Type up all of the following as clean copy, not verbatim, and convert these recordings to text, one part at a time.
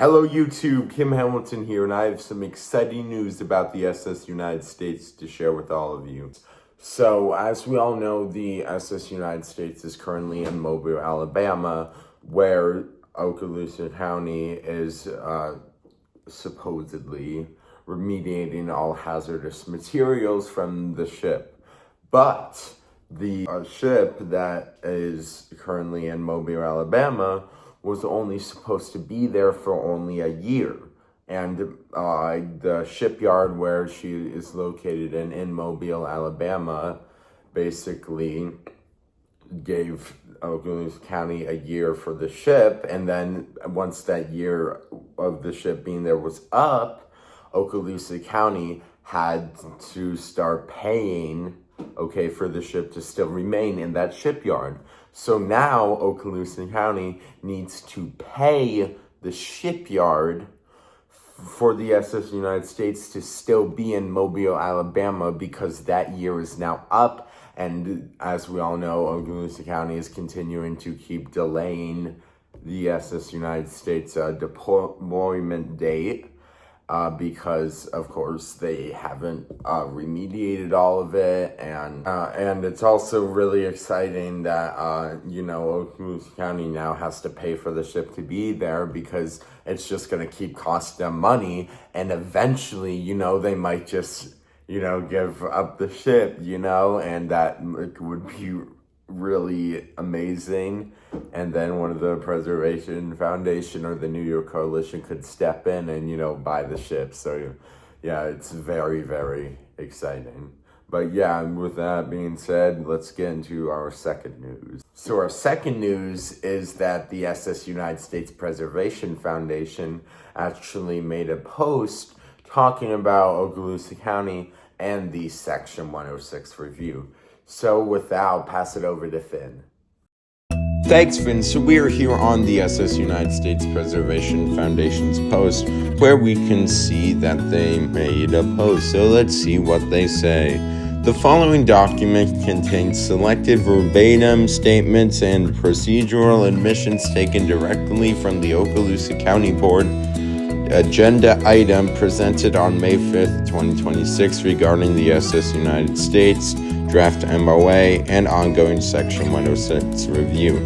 Hello YouTube, Kim Hamilton here, and I have some exciting news about the SS United States to share with all of you. So, as we all know, the SS United States is currently in Mobile, Alabama, where Okaloosa County is supposedly remediating all hazardous materials from the ship. But the ship that is currently in Mobile, Alabama was only supposed to be there for only a year. And the shipyard where she is located in Mobile, Alabama, basically gave Okaloosa County a year for the ship. And then once that year of the ship being there was up, Okaloosa County had to start paying, for the ship to still remain in that shipyard. So now Okaloosa County needs to pay the shipyard for the SS United States to still be in Mobile, Alabama, because that year is now up. And as we all know, Okaloosa County is continuing to keep delaying the SS United States deployment date. Because of course they haven't remediated all of it, and it's also really exciting that Okaloosa County now has to pay for the ship to be there, because it's just going to keep costing them money, and eventually they might just give up the ship, and that would be really amazing. And then one of the Preservation Foundation or the New York Coalition could step in and buy the ship. So yeah, it's very, very exciting. But yeah, with that being said, let's get into our second news. So our second news is that the SS United States Preservation Foundation actually made a post talking about Okaloosa County and the Section 106 review. So with that, I'll pass it over to Finn. Thanks, Finn. So we are here on the SS United States Preservation Foundation's post, where we can see that they made a post. So let's see what they say. The following document contains selected verbatim statements and procedural admissions taken directly from the Okaloosa County Board agenda item presented on May 5th, 2026 regarding the SS United States draft MOA and ongoing Section 106 review.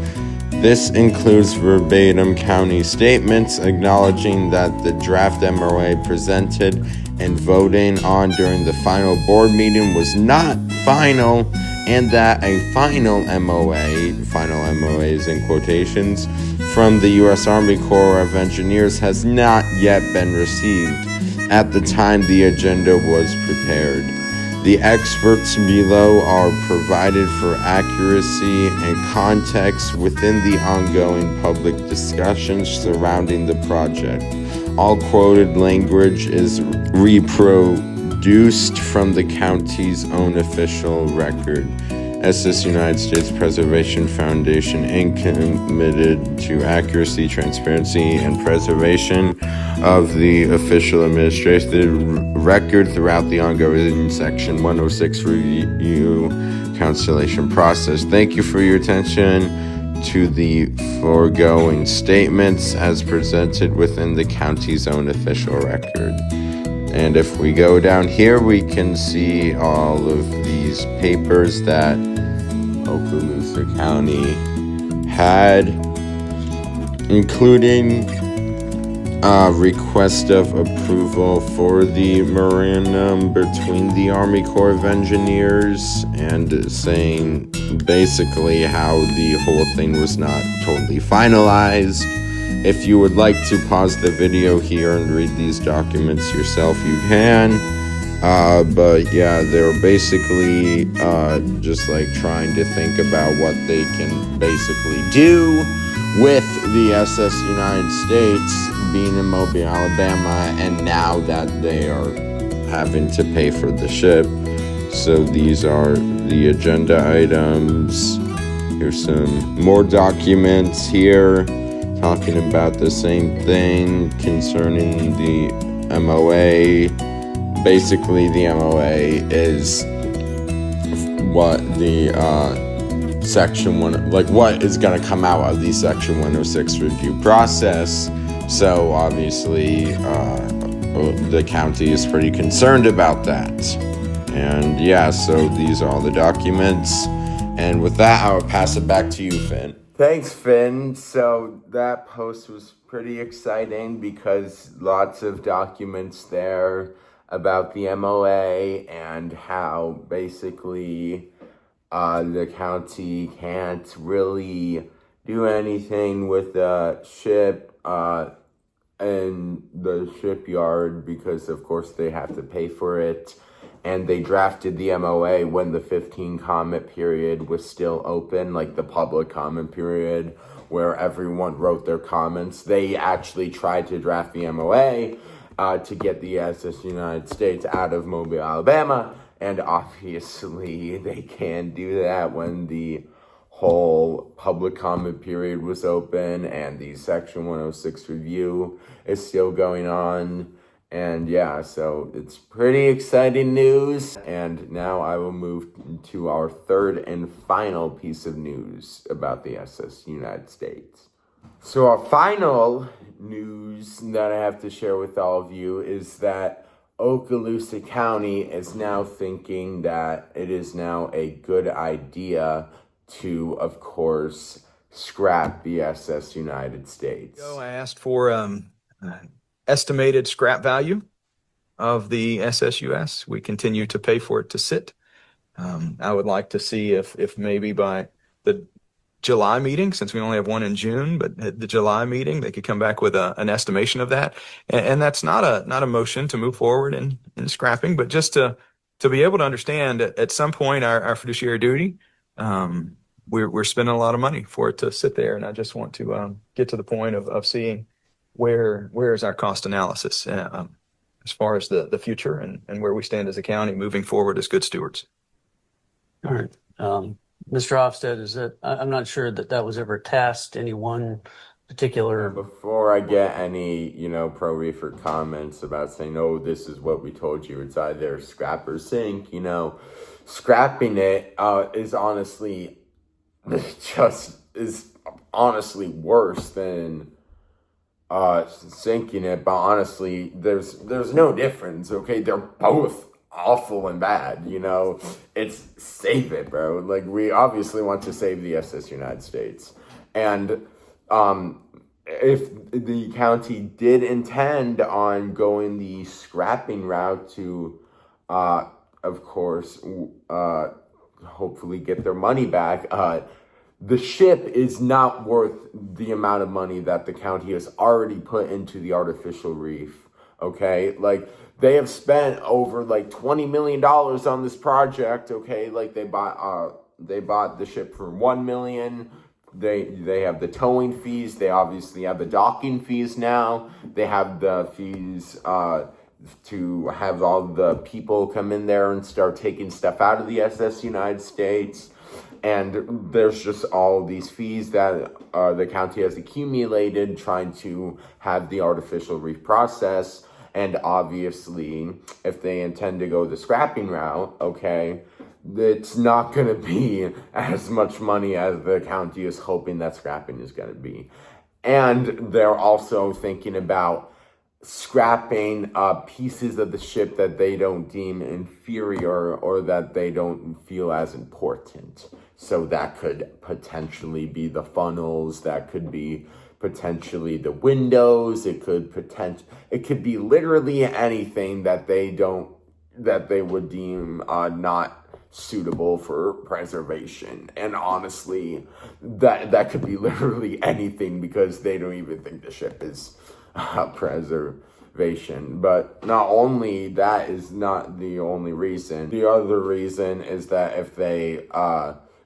This includes verbatim county statements acknowledging that the draft MOA presented and voting on during the final board meeting was not final, and that a final MOAs in quotations, from the U.S. Army Corps of Engineers has not yet been received at the time the agenda was prepared. The experts below are provided for accuracy and context within the ongoing public discussions surrounding the project. All quoted language is reproduced from the county's own official record. SS United States Preservation Foundation, Inc., committed to accuracy, transparency, and preservation of the official administrative record throughout the ongoing Section 106 review constellation process. Thank you for your attention to the foregoing statements as presented within the county's own official record. And if we go down here, we can see all of these papers that Okaloosa County had, including a request of approval for the memorandum between the Army Corps of Engineers, and saying basically how the whole thing was not totally finalized. If you would like to pause the video here and read these documents yourself, you can. But yeah, they're basically just like trying to think about what they can basically do with the SS United States being in Mobile, Alabama, and now that they are having to pay for the ship. So these are the agenda items. Here's some more documents here talking about the same thing concerning the MOA. Basically, the MOA is what the Section 1, like what is going to come out of the Section 106 review process. So obviously, the county is pretty concerned about that. And yeah, so these are all the documents. And with that, I will pass it back to you, Finn. Thanks, Finn. So that post was pretty exciting because lots of documents there about the MOA and how basically the county can't really do anything with the ship in the shipyard because, of course, they have to pay for it. And they drafted the MOA when the 15 comment period was still open, like the public comment period where everyone wrote their comments. They actually tried to draft the MOA to get the SS United States out of Mobile, Alabama. And obviously they can't do that when the whole public comment period was open and the Section 106 review is still going on. And yeah, so it's pretty exciting news. And now I will move to our third and final piece of news about the SS United States. So our final news that I have to share with all of you is that Okaloosa County is now thinking that it is now a good idea to, of course, scrap the SS United States. I asked for estimated scrap value of the SSUS. We continue to pay for it to sit. I would like to see if maybe by the July meeting, since we only have one in June, but at the July meeting, they could come back with an estimation of that. And that's not a motion to move forward in scrapping, but just to be able to understand at some point our fiduciary duty. We're spending a lot of money for it to sit there. And I just want to get to the point of seeing where is our cost analysis as far as the future and where we stand as a county moving forward as good stewards. All right. Mr. Ofsted, is that I'm not sure that was ever tasked any one particular. Before I get any, pro reefer comments about saying, oh, this is what we told you, it's either scrap or sink, scrapping it is honestly worse than sinking it. But honestly, there's no difference. Okay, they're both awful and bad. It's save it, bro. Like, we obviously want to save the SS United States, and if the county did intend on going the scrapping route to, of course, hopefully get their money back, the ship is not worth the amount of money that the county has already put into the artificial reef. Okay, like, they have spent over like $20 million on this project. Okay, like they bought the ship for $1 million. They have the towing fees. They obviously have the docking fees now. They have the fees to have all the people come in there and start taking stuff out of the SS United States. And there's just all these fees that the county has accumulated trying to have the artificial reef process. And obviously, if they intend to go the scrapping route, okay, it's not going to be as much money as the county is hoping that scrapping is going to be. And they're also thinking about scrapping pieces of the ship that they don't deem inferior or that they don't feel as important. So that could potentially be the funnels, that could be potentially the windows, it could be literally anything that they would deem not suitable for preservation. And honestly, that could be literally anything because they don't even think the ship is preservation. But not only that is not the only reason. The other reason is that if they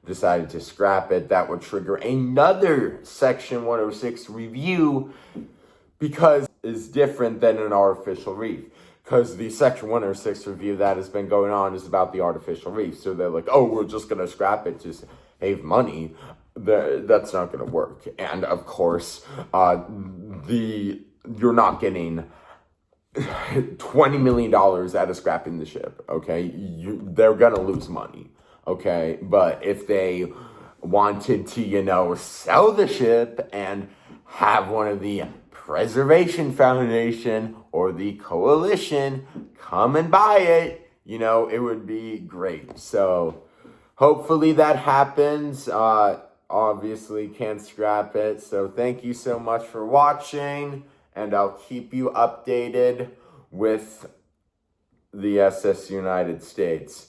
decided to scrap it, that would trigger another Section 106 review because it's different than an artificial reef. Because the Section 106 review that has been going on is about the artificial reef. So they're like, oh, we're just going to scrap it to save money. That's not going to work. And of course, you're not getting $20 million out of scrapping the ship, okay? They're going to lose money, okay? But if they wanted to, sell the ship and have one of the Preservation Foundation or the Coalition come and buy it, you know, it would be great. So hopefully that happens. Obviously can't scrap it. So thank you so much for watching, and I'll keep you updated with the SS United States.